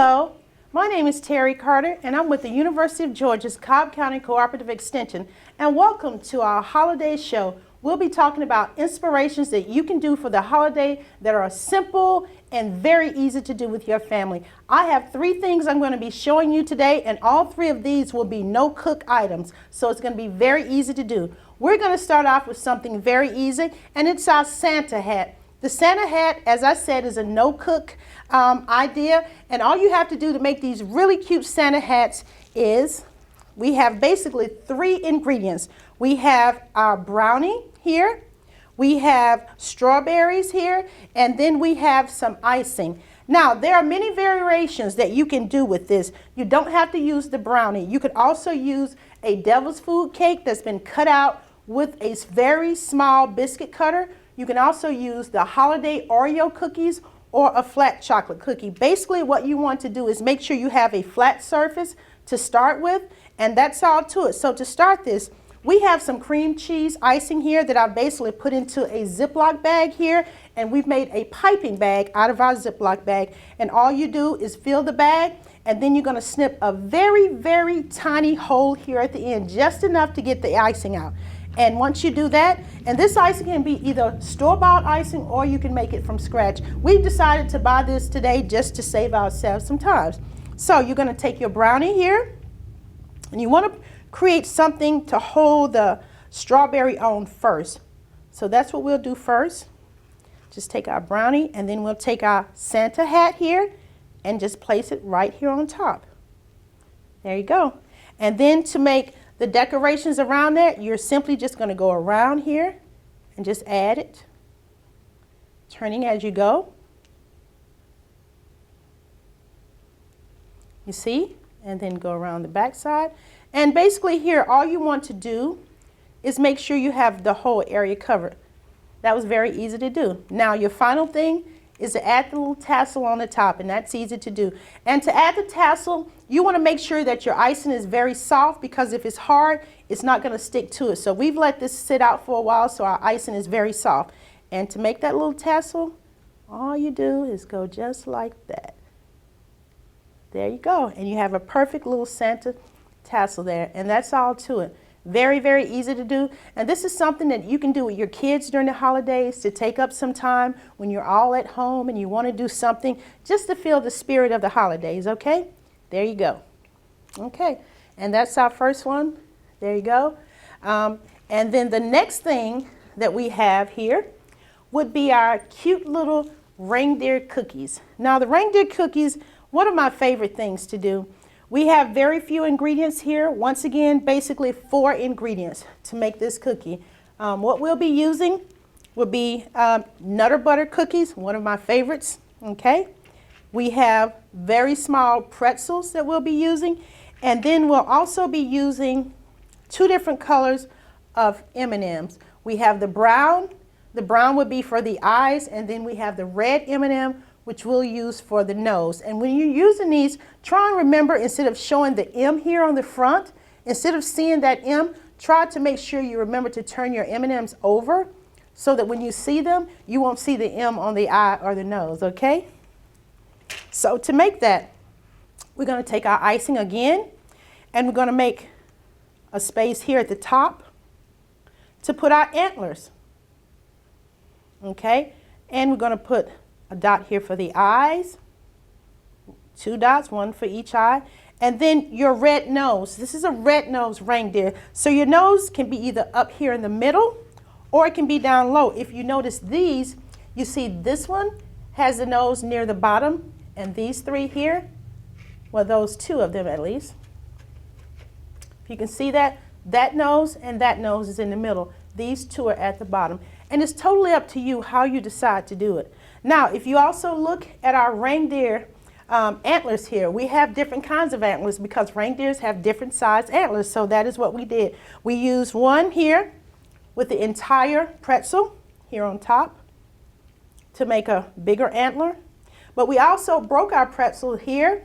Hello, my name is Terry Carter and I'm with the University of Georgia's Cobb County Cooperative Extension, and welcome to our holiday show. We'll be talking about inspirations that you can do for the holiday that are simple and very easy to do with your family. I have 3 things I'm going to be showing you today, and all 3 of these will be no-cook items, so it's going to be very easy to do. We're going to start off with something very easy, and it's our Santa hat. The Santa hat, as I said, is a no-cook idea, and all you have to do to make these really cute Santa hats is we have basically 3 ingredients. We have our brownie here, we have strawberries here, and then we have some icing. Now, there are many variations that you can do with this. You don't have to use the brownie. You could also use a devil's food cake that's been cut out with a very small biscuit cutter. You can also use the holiday Oreo cookies or a flat chocolate cookie. Basically, what you want to do is make sure you have a flat surface to start with, and that's all to it. So to start this, we have some cream cheese icing here that I've basically put into a Ziploc bag here, and we've made a piping bag out of our Ziploc bag. And all you do is fill the bag, and then you're going to snip a very, very tiny hole here at the end, just enough to get the icing out. And once you do that, and this icing can be either store-bought icing or you can make it from scratch. We've decided to buy this today just to save ourselves some time. So you're going to take your brownie here, and you want to create something to hold the strawberry on first. So that's what we'll do first. Just take our brownie, and then we'll take our Santa hat here and just place it right here on top. There you go. And then to make the decorations around that, you're simply just going to go around here and just add it, turning as you go. You see? And then go around the back side. And basically here, all you want to do is make sure you have the whole area covered. That was very easy to do. Now your final thing is to add the little tassel on the top, and that's easy to do. And to add the tassel, you want to make sure that your icing is very soft, because if it's hard, it's not going to stick to it. So we've let this sit out for a while so our icing is very soft. And to make that little tassel, all you do is go just like that. There you go. And you have a perfect little Santa tassel there, and that's all to it. Very, very easy to do. And this is something that you can do with your kids during the holidays, to take up some time when you're all at home and you want to do something just to feel the spirit of the holidays, okay? There you go. Okay, and that's our first one. There you go. And then the next thing that we have here would be our cute little reindeer cookies. Now the reindeer cookies, one of my favorite things to do. We have very few ingredients here. Once again, basically 4 ingredients to make this cookie. What we'll be using will be Nutter Butter cookies, one of my favorites, okay? We have very small pretzels that we'll be using, and then we'll also be using 2 different colors of M&Ms. We have the brown would be for the eyes, and then we have the red M&M, which we'll use for the nose. And when you're using these, try and remember, instead of showing the M here on the front, instead of seeing that M, try to make sure you remember to turn your M&Ms over so that when you see them, you won't see the M on the eye or the nose, okay? So to make that, we're going to take our icing again, and we're going to make a space here at the top to put our antlers, okay? And we're going to put a dot here for the eyes, 2 dots, 1 for each eye, and then your red nose. This is a red nose reindeer, so your nose can be either up here in the middle or it can be down low. If you notice these, you see this one has the nose near the bottom, and these 3 here, well, those 2 of them at least. If you can see that, that nose and that nose is in the middle. These 2 are at the bottom, and it's totally up to you how you decide to do it. Now, if you also look at our reindeer antlers here, we have different kinds of antlers because reindeers have different size antlers. So that is what we did. We used one here with the entire pretzel here on top to make a bigger antler. But we also broke our pretzel here,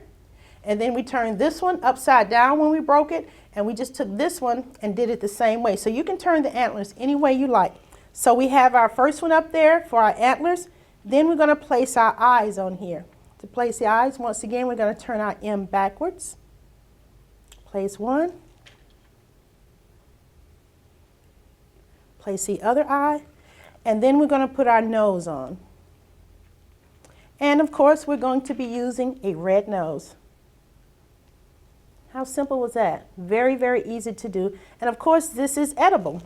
and then we turned this one upside down when we broke it, and we just took this one and did it the same way. So you can turn the antlers any way you like. So we have our first one up there for our antlers. Then we're going to place our eyes on here to place the eyes. Once again, we're going to turn our M backwards. Place one. Place the other eye. And then we're going to put our nose on. And of course, we're going to be using a red nose. How simple was that? Very, very easy to do. And of course, this is edible.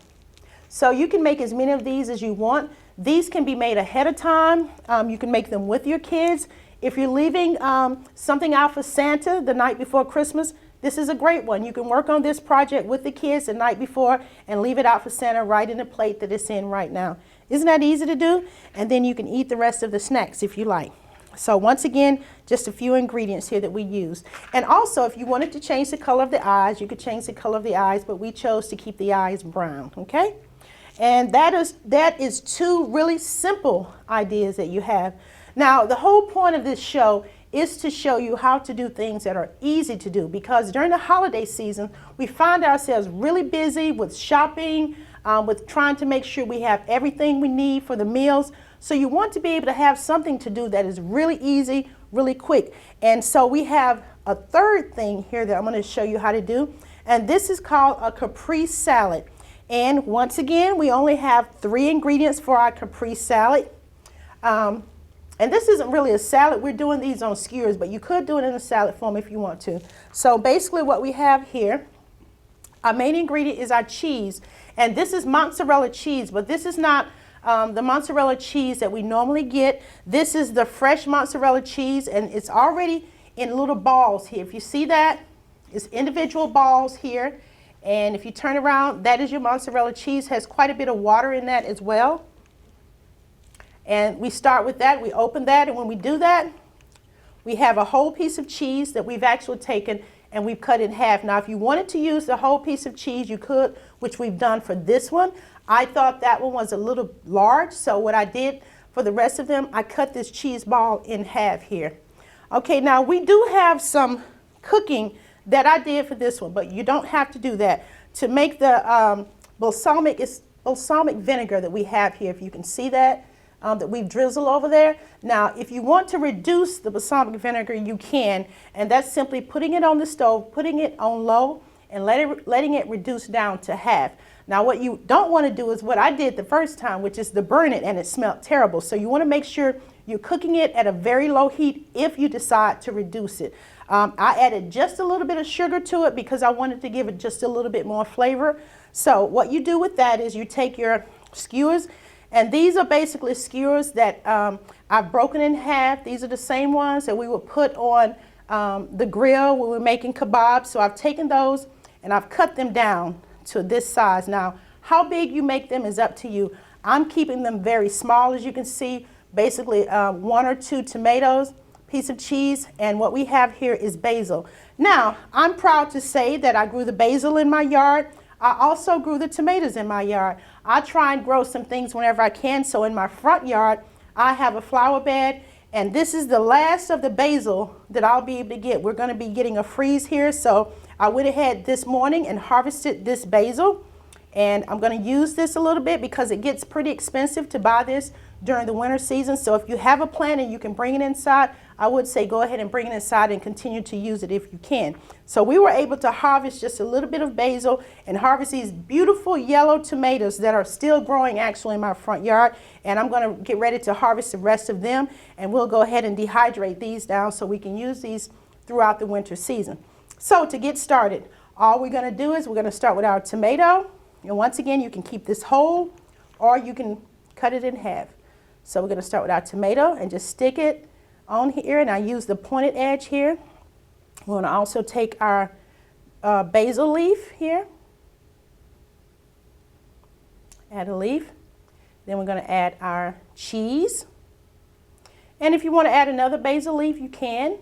So you can make as many of these as you want. These can be made ahead of time. You can make them with your kids. If you're leaving something out for Santa the night before Christmas, this is a great one. You can work on this project with the kids the night before and leave it out for Santa right in the plate that it's in right now. Isn't that easy to do? And then you can eat the rest of the snacks if you like. So once again, just a few ingredients here that we use. And also, if you wanted to change the color of the eyes, you could change the color of the eyes, but we chose to keep the eyes brown, okay? And that is two really simple ideas that you have. Now, the whole point of this show is to show you how to do things that are easy to do, because during the holiday season, we find ourselves really busy with shopping, with trying to make sure we have everything we need for the meals. So you want to be able to have something to do that is really easy, really quick. And so we have a third thing here that I'm going to show you how to do. And this is called a caprese salad. And once again, we only have 3 ingredients for our caprese salad. And this isn't really a salad. We're doing these on skewers, but you could do it in a salad form if you want to. So basically what we have here, our main ingredient is our cheese. And this is mozzarella cheese, but this is not the mozzarella cheese that we normally get. This is the fresh mozzarella cheese, and it's already in little balls here. If you see that, it's individual balls here. And if you turn around, that is your mozzarella cheese. Has quite a bit of water in that as well. And we start with that. We open that, and when we do that, we have a whole piece of cheese that we've actually taken and we've cut in half. Now, if you wanted to use the whole piece of cheese, you could, which we've done for this one. I thought that one was a little large, so what I did for the rest of them, I cut this cheese ball in half here. Okay, now we do have some cooking that I did for this one, but you don't have to do that. To make the balsamic vinegar that we have here, if you can see that, that we've drizzled over there. Now, if you want to reduce the balsamic vinegar, you can, and that's simply putting it on the stove, putting it on low, and letting it reduce down to half. Now, what you don't want to do is what I did the first time, which is to burn it, and it smelled terrible. So you want to make sure you're cooking it at a very low heat if you decide to reduce it. I added just a little bit of sugar to it because I wanted to give it just a little bit more flavor. So what you do with that is you take your skewers, and these are basically skewers that I've broken in half. These are the same ones that we would put on the grill when we're making kebabs. So I've taken those and I've cut them down to this size. Now, how big you make them is up to you. I'm keeping them very small, as you can see, basically 1 or 2 tomatoes, piece of cheese, and what we have here is basil. Now, I'm proud to say that I grew the basil in my yard. I also grew the tomatoes in my yard. I try and grow some things whenever I can. So in my front yard, I have a flower bed, and this is the last of the basil that I'll be able to get. We're going to be getting a freeze here, so I went ahead this morning and harvested this basil, and I'm going to use this a little bit because it gets pretty expensive to buy this during the winter season. So if you have a plant and you can bring it inside, I would say go ahead and bring it inside and continue to use it if you can. So we were able to harvest just a little bit of basil and harvest these beautiful yellow tomatoes that are still growing actually in my front yard. And I'm going to get ready to harvest the rest of them, and we'll go ahead and dehydrate these down so we can use these throughout the winter season. So to get started, all we're going to do is we're going to start with our tomato. And once again, you can keep this whole or you can cut it in half. So we're going to start with our tomato and just stick it on here, and I use the pointed edge here. We're going to also take our basil leaf here, add a leaf. Then we're going to add our cheese. And if you want to add another basil leaf, you can.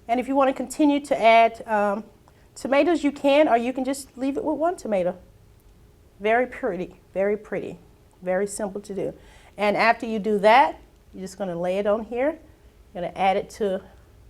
And if you want to continue to add tomatoes, you can, or you can just leave it with 1 tomato. Very pretty, very pretty, very simple to do. And after you do that, you're just going to lay it on here. You're going to add it to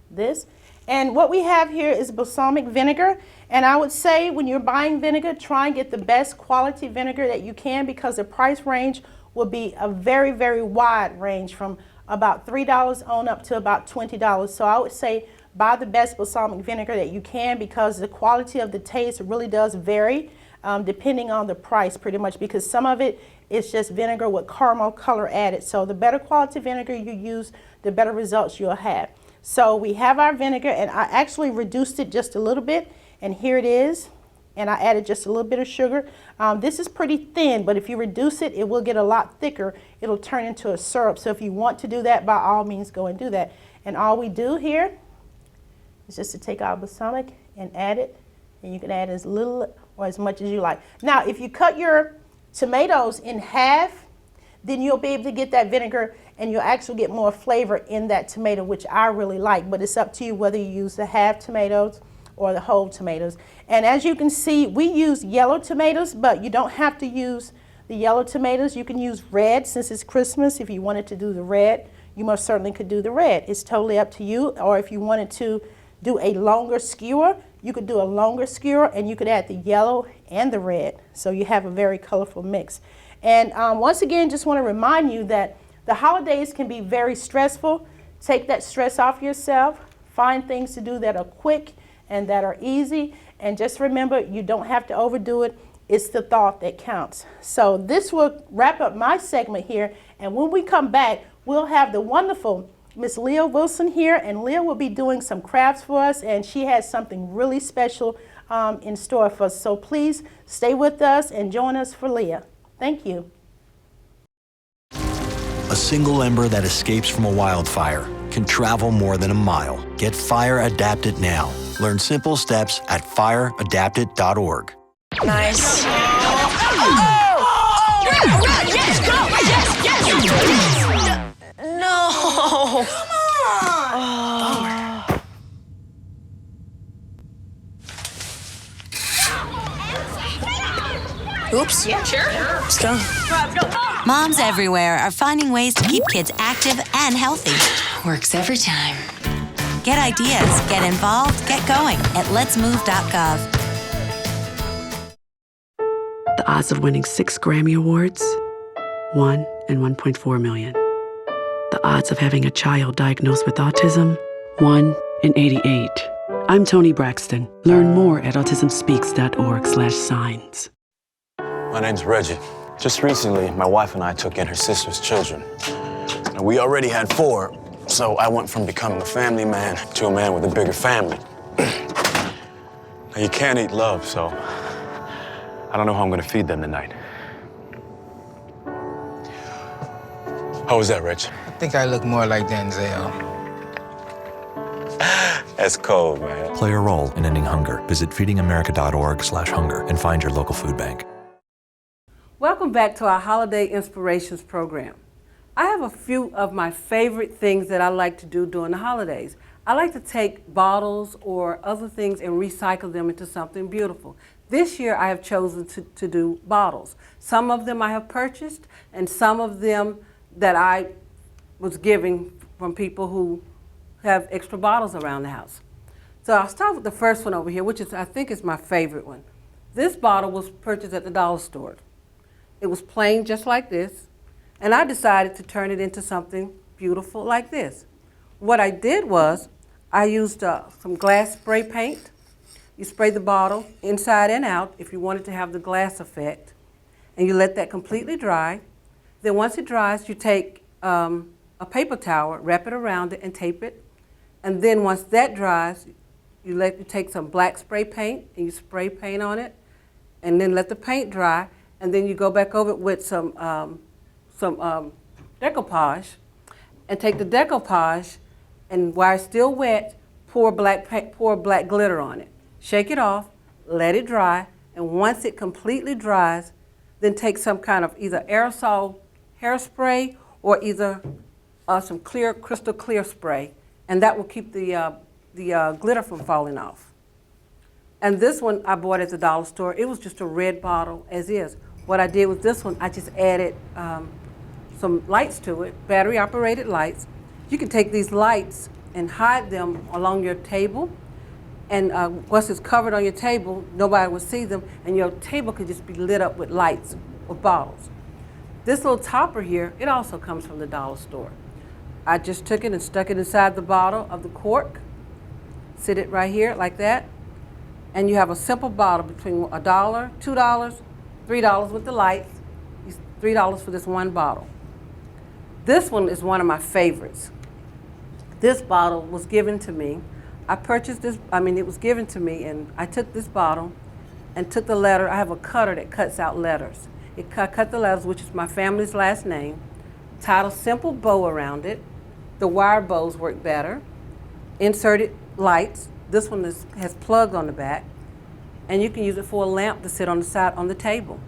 this. And what we have here is balsamic vinegar. And I would say when you're buying vinegar, try and get the best quality vinegar that you can, because the price range will be a very, very wide range from about $3 on up to about $20. So I would say buy the best balsamic vinegar that you can, because the quality of the taste really does vary depending on the price pretty much, because some of it is just vinegar with caramel color added. So the better quality vinegar you use, the better results you'll have. So we have our vinegar, and I actually reduced it just a little bit, and here it is. And I added just a little bit of sugar. This is pretty thin, but if you reduce it, it will get a lot thicker. It'll turn into a syrup. So if you want to do that, by all means, go and do that. And all we do here is just to take our balsamic and add it. And you can add as little or as much as you like. Now, if you cut your tomatoes in half, then you'll be able to get that vinegar, and you'll actually get more flavor in that tomato, which I really like. But it's up to you whether you use the half tomatoes or the whole tomatoes. And as you can see, we use yellow tomatoes, but you don't have to use the yellow tomatoes. You can use red since it's Christmas. If you wanted to do the red, you most certainly could do the red. It's totally up to you. Or if you wanted to do a longer skewer, you could do a longer skewer, and you could add the yellow and the red. So you have a very colorful mix. And once again, just want to remind you that the holidays can be very stressful. Take that stress off yourself. Find things to do that are quick and that are easy. And just remember, you don't have to overdo it. It's the thought that counts. So this will wrap up my segment here. And when we come back, we'll have the wonderful Miss Leah Wilson here. And Leah will be doing some crafts for us. And she has something really special in store for us. So please stay with us and join us for Leah. Thank you. A single ember that escapes from a wildfire can travel more than a mile. Get Fire Adapted now. Learn simple steps at fireadapted.org. Nice. Yes, go! Yes! No! Come on! Oops. Yeah, sure. Let's go. Moms everywhere are finding ways to keep kids active and healthy. Works every time. Get ideas, get involved, get going at letsmove.gov. The odds of winning 6 Grammy Awards? 1 in 1.4 million. The odds of having a child diagnosed with autism? 1 in 88. I'm Toni Braxton. Learn more at autismspeaks.org/signs. My name's Reggie. Just recently, my wife and I took in her sister's children. Now, we already had 4, so I went from becoming a family man to a man with a bigger family. Now, you can't eat love, so I don't know how I'm gonna feed them tonight. How was that, Rich? I think I look more like Denzel. That's cold, man. Play a role in ending hunger. Visit feedingamerica.org/hunger and find your local food bank. Welcome back to our Holiday Inspirations program. I have a few of my favorite things that I like to do during the holidays. I like to take bottles or other things and recycle them into something beautiful. This year I have chosen to do bottles. Some of them I have purchased, and some of them that I was giving from people who have extra bottles around the house. So I'll start with the first one over here, which is, I think, is my favorite one. This bottle was purchased at the dollar store. It was plain just like this, and I decided to turn it into something beautiful like this. What I did was I used some glass spray paint. You spray the bottle inside and out if you wanted to have the glass effect, and you let that completely dry. Then once it dries, you take a paper towel, wrap it around it, and tape it. And then once that dries, you take some black spray paint and you spray paint on it, and then let the paint dry. And then you go back over it with some decoupage, and take the decoupage, and while it's still wet, pour black glitter on it. Shake it off, let it dry, and once it completely dries, then take some kind of either aerosol hairspray or either some crystal clear spray, and that will keep the glitter from falling off. And this one I bought at the dollar store. It was just a red bottle as is. What I did with this one, I just added some lights to it, battery operated lights. You can take these lights and hide them along your table, and once it's covered on your table, nobody will see them, and your table could just be lit up with lights or bottles. This little topper here, it also comes from the dollar store. I just took it and stuck it inside the bottle of the cork. Sit it right here like that. And you have a simple bottle between $1, $2, $3 with the lights. It's $3 for this one bottle. This one is one of my favorites. This bottle was given to me. I purchased this, it was given to me, and I took this bottle and took the letter. I have a cutter that cuts out letters. It cut the letters, which is my family's last name, tied a simple bow around it. The wire bows work better. Inserted lights. This one has plug on the back, and you can use it for a lamp to sit on the side on the table.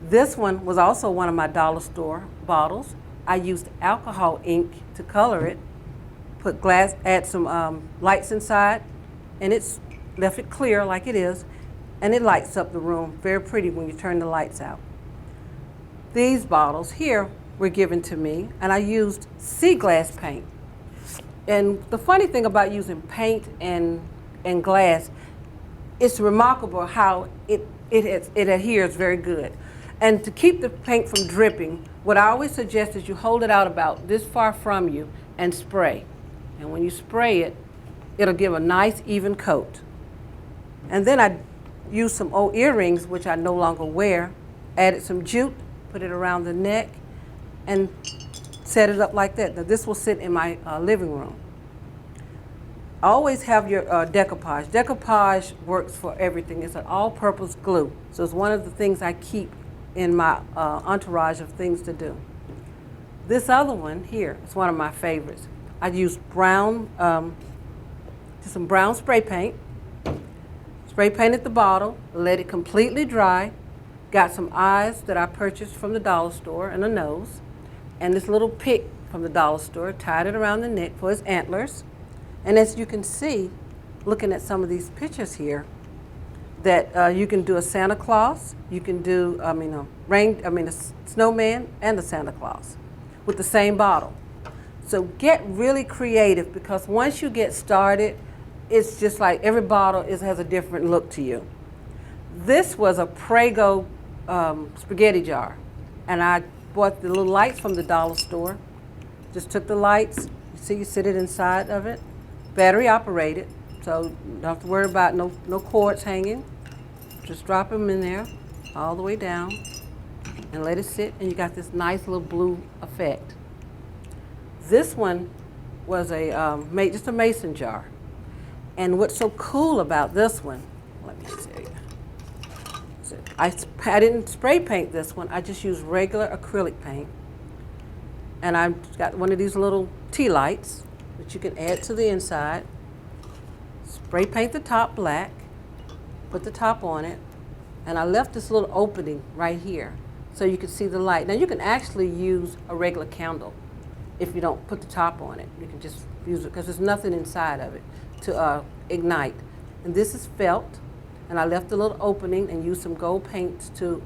This one was also one of my dollar store bottles. I used alcohol ink to color it, put glass, add some lights inside, and it's left it clear like it is, and it lights up the room very pretty when you turn the lights out. These bottles here were given to me, and I used sea glass paint. And the funny thing about using paint and glass, it's remarkable how it adheres very good. And to keep the paint from dripping, what I always suggest is you hold it out about this far from you and spray. And when you spray it, it'll give a nice even coat. And then I used some old earrings, which I no longer wear, added some jute, put it around the neck, and set it up like that. Now this will sit in my living room. Always have your decoupage. Decoupage works for everything. It's an all-purpose glue. So it's one of the things I keep in my entourage of things to do. This other one here is one of my favorites. I used some brown spray paint. Spray painted the bottle, let it completely dry. Got some eyes that I purchased from the dollar store and a nose. And this little pick from the dollar store, tied it around the neck for his antlers. And as you can see, looking at some of these pictures here, that you can do a Santa Claus, you can do, a snowman and a Santa Claus with the same bottle. So get really creative, because once you get started, it's just like every bottle has a different look to you. This was a Prego spaghetti jar, and I bought the little lights from the dollar store. Just took the lights, you see, you sit it inside of it, battery operated, so you don't have to worry about no cords hanging. Just drop them in there all the way down and let it sit, and you got this nice little blue effect. This one was just a mason jar. And what's so cool about this one, let me show you. I didn't spray paint this one, I just used regular acrylic paint. And I've got one of these little tea lights that you can add to the inside. Spray paint the top black, put the top on it, and I left this little opening right here so you can see the light. Now you can actually use a regular candle if you don't put the top on it. You can just use it because there's nothing inside of it to ignite. And this is felt, and I left a little opening and used some gold paints to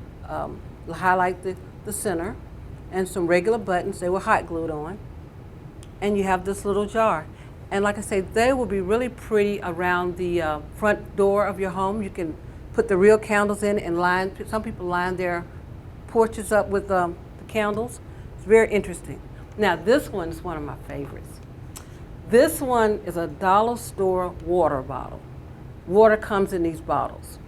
highlight the center, and some regular buttons. They were hot glued on. And you have this little jar. And like I say, they will be really pretty around the front door of your home. You can put the real candles in and some people line their porches up with the candles. It's very interesting. Now this one is one of my favorites. This one is a dollar store water bottle. Water comes in these bottles.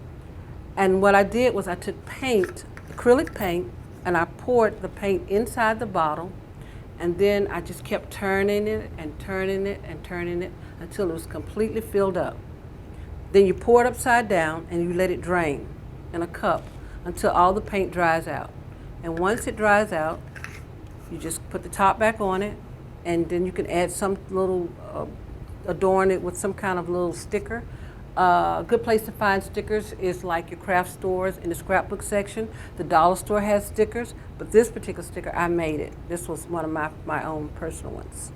And what I did was I took paint, acrylic paint, and I poured the paint inside the bottle, and then I just kept turning it and turning it and turning it until it was completely filled up. Then you pour it upside down and you let it drain in a cup until all the paint dries out. And once it dries out, you just put the top back on it, and then you can add some little, adorn it with some kind of little sticker. A good place to find stickers is like your craft stores in the scrapbook section. The dollar store has stickers, but this particular sticker, I made it. This was one of my own personal ones.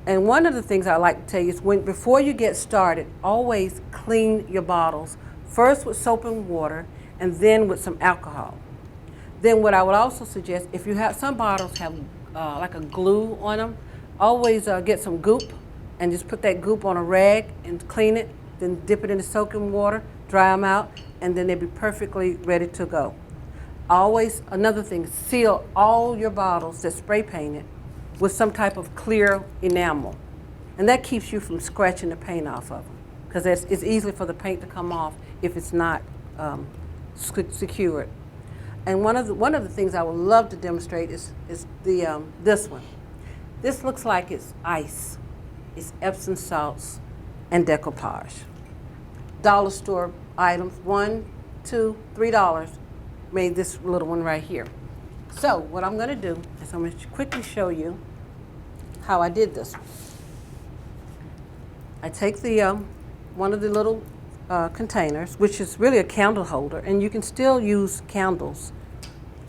And one of the things I like to tell you is before you get started, always clean your bottles, first with soap and water, and then with some alcohol. Then what I would also suggest, if you have, some bottles have like a glue on them, always get some goop and just put that goop on a rag and clean it, then dip it in the soaking water, dry them out, and then they'll be perfectly ready to go. Always, another thing, seal all your bottles that's spray painted, with some type of clear enamel. And that keeps you from scratching the paint off of them, because it's easy for the paint to come off if it's not secured. And one of the things I would love to demonstrate is this one. This looks like it's ice. It's Epsom salts and decoupage. Dollar store items, $1, $2, $3, made this little one right here. So what I'm going to do is I'm going to quickly show you how I did this. I take the one of the little containers, which is really a candle holder, and you can still use candles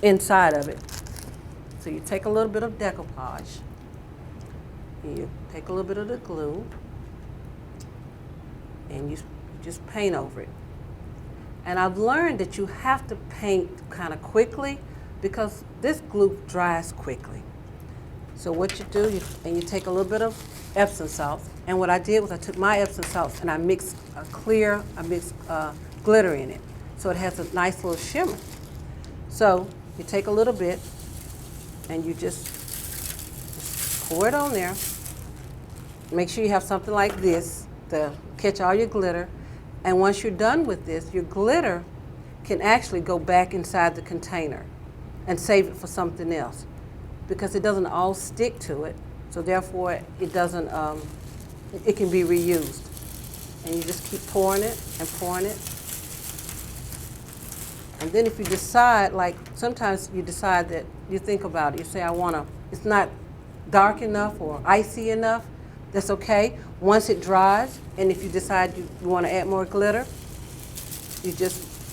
inside of it. So you take a little bit of decoupage, and you take a little bit of the glue, and you just paint over it. And I've learned that you have to paint kind of quickly because this glue dries quickly. So what you do, you take a little bit of Epsom salt, and what I did was I took my Epsom salts and I mixed glitter in it, so it has a nice little shimmer. So you take a little bit and you just pour it on there. Make sure you have something like this to catch all your glitter. And once you're done with this, your glitter can actually go back inside the container and save it for something else, because it doesn't all stick to it. So therefore, it doesn't. It can be reused. And you just keep pouring it and pouring it. And then if you decide, like sometimes you decide that you think about it, you say, it's not dark enough or icy enough, that's okay. Once it dries, and if you decide you want to add more glitter,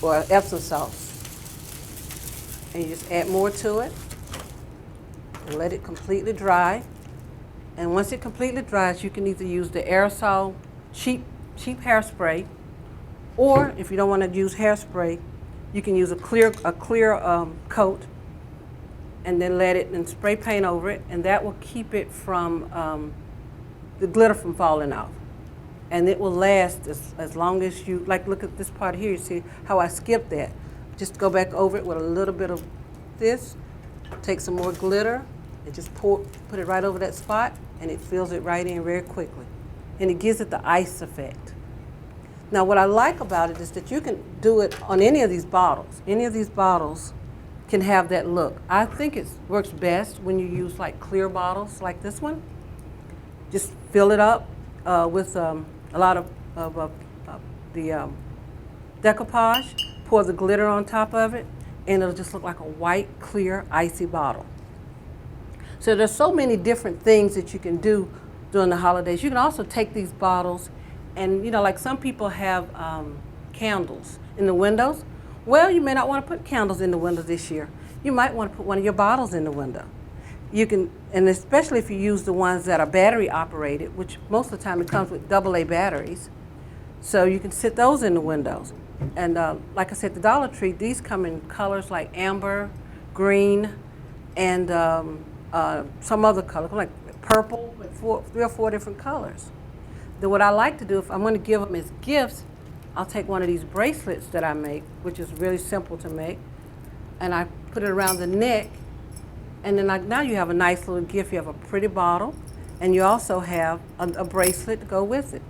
or Epsom salts, and you just add more to it, and let it completely dry. And once it completely dries, you can either use the aerosol cheap hairspray, or if you don't want to use hairspray, you can use a clear coat, and then let it and spray paint over it, and that will keep it from the glitter from falling off. And it will last as long as you, like look at this part here, you see how I skipped that. Just go back over it with a little bit of this, take some more glitter, and just put it right over that spot, and it fills it right in very quickly. And it gives it the ice effect. Now what I like about it is that you can do it on any of these bottles. Any of these bottles can have that look. I think it works best when you use like clear bottles like this one. Just fill it up with a lot of the decoupage, pour the glitter on top of it, and it'll just look like a white, clear, icy bottle. So there's so many different things that you can do during the holidays. You can also take these bottles and, like some people have candles in the windows. Well, you may not want to put candles in the window this year. You might want to put one of your bottles in the window. You can, and especially if you use the ones that are battery operated, which most of the time it comes with AA batteries. So you can sit those in the windows. And like I said, the Dollar Tree, these come in colors like amber, green, and some other color, like purple, with 3 or 4 different colors. Then what I like to do, if I'm going to give them as gifts, I'll take one of these bracelets that I make, which is really simple to make, and I put it around the neck. And then now you have a nice little gift. You have a pretty bottle, and you also have a bracelet to go with it.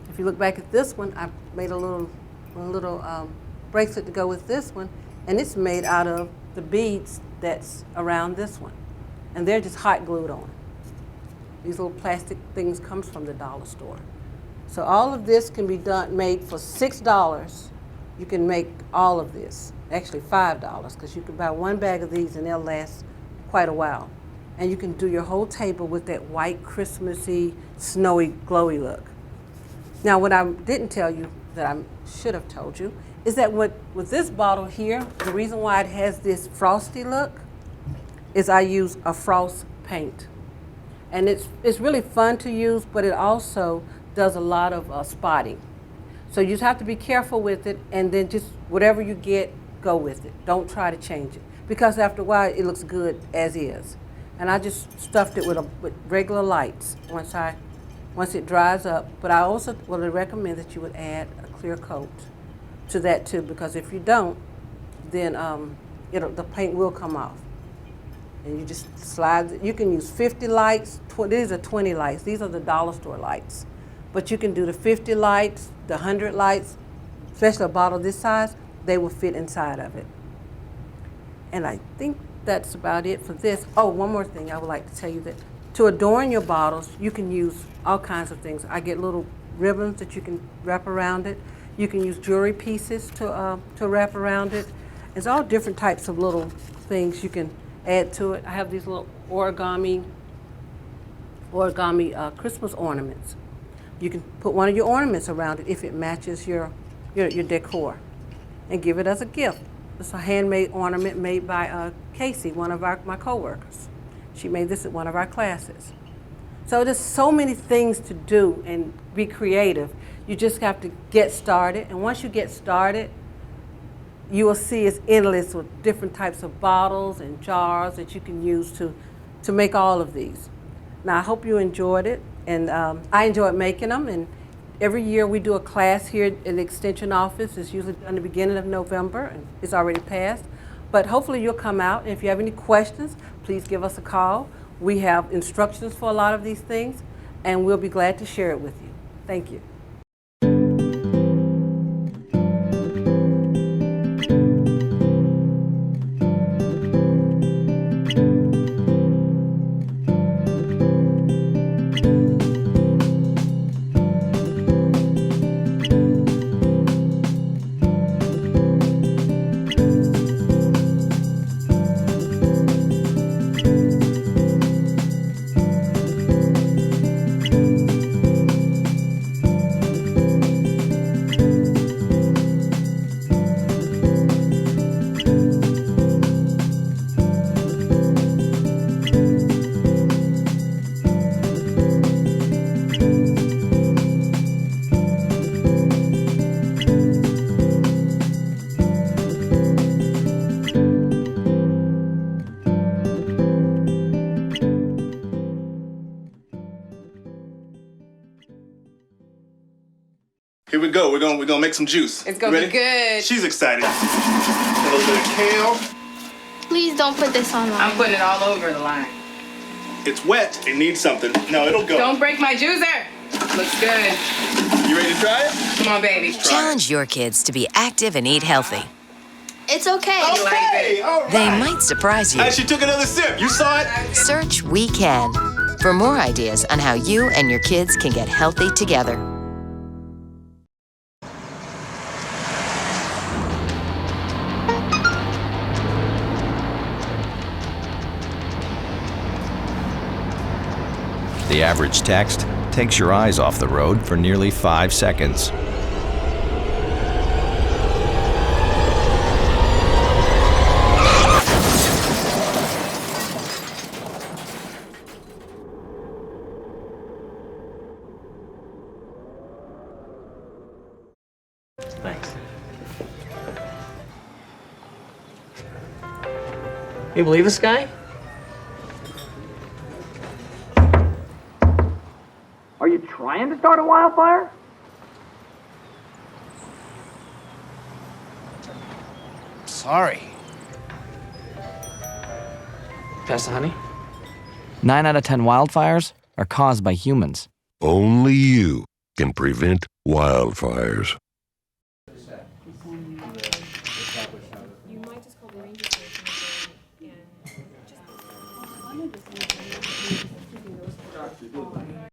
If you look back at this one, I made a little bracelet to go with this one, and it's made out of the beads that's around this one. And they're just hot glued on. These little plastic things comes from the dollar store. So all of this can be made for $6. You can make all of this. Actually $5, because you can buy one bag of these and they'll last quite a while. And you can do your whole table with that white, Christmassy, snowy, glowy look. Now what I didn't tell you that I should have told you is that with this bottle here, the reason why it has this frosty look is I use a frost paint. And it's really fun to use, but it also does a lot of spotting. So you just have to be careful with it, and then just whatever you get, go with it. Don't try to change it, because after a while it looks good as is. And I just stuffed it with regular lights once it dries up. But I also would recommend that you would add a clear coat to that too, because if you don't, then the paint will come off. And you just slide, you can use 50 lights, these are 20 lights, these are the dollar store lights. But you can do the 50 lights, the 100 lights, especially a bottle this size, they will fit inside of it. And I think that's about it for this. Oh, one more thing I would like to tell you that to adorn your bottles, you can use all kinds of things. I get little ribbons that you can wrap around it. You can use jewelry pieces to wrap around it. It's all different types of little things you can add to it. I have these little origami Christmas ornaments. You can put one of your ornaments around it if it matches your decor, and give it as a gift. It's a handmade ornament made by Casey, one of my coworkers. She made this at one of our classes. So there's so many things to do and be creative. You just have to get started, and once you get started, you will see it's endless with different types of bottles and jars that you can use to make all of these. Now, I hope you enjoyed it, and I enjoyed making them. And every year we do a class here in the Extension office. It's usually in the beginning of November, and it's already passed. But hopefully you'll come out, and if you have any questions, please give us a call. We have instructions for a lot of these things, and we'll be glad to share it with you. Thank you. Here we go. We're gonna make some juice. It's gonna be good. She's excited. A little bit of kale. Please don't put this online. I'm putting it all over the line. It's wet. It needs something. No, it'll go. Don't break my juicer. Looks good. You ready to try it? Come on, baby. Challenge your kids to be active and eat healthy. It's okay. Okay, all right. They might surprise you. Hey, she took another sip. You saw it? Search We Can for more ideas on how you and your kids can get healthy together. The average text takes your eyes off the road for nearly 5 seconds. Thanks. You believe this guy? Are you trying to start a wildfire? Sorry. Pass the honey? 9 out of 10 wildfires are caused by humans. Only you can prevent wildfires. You might just call the ranger station and just...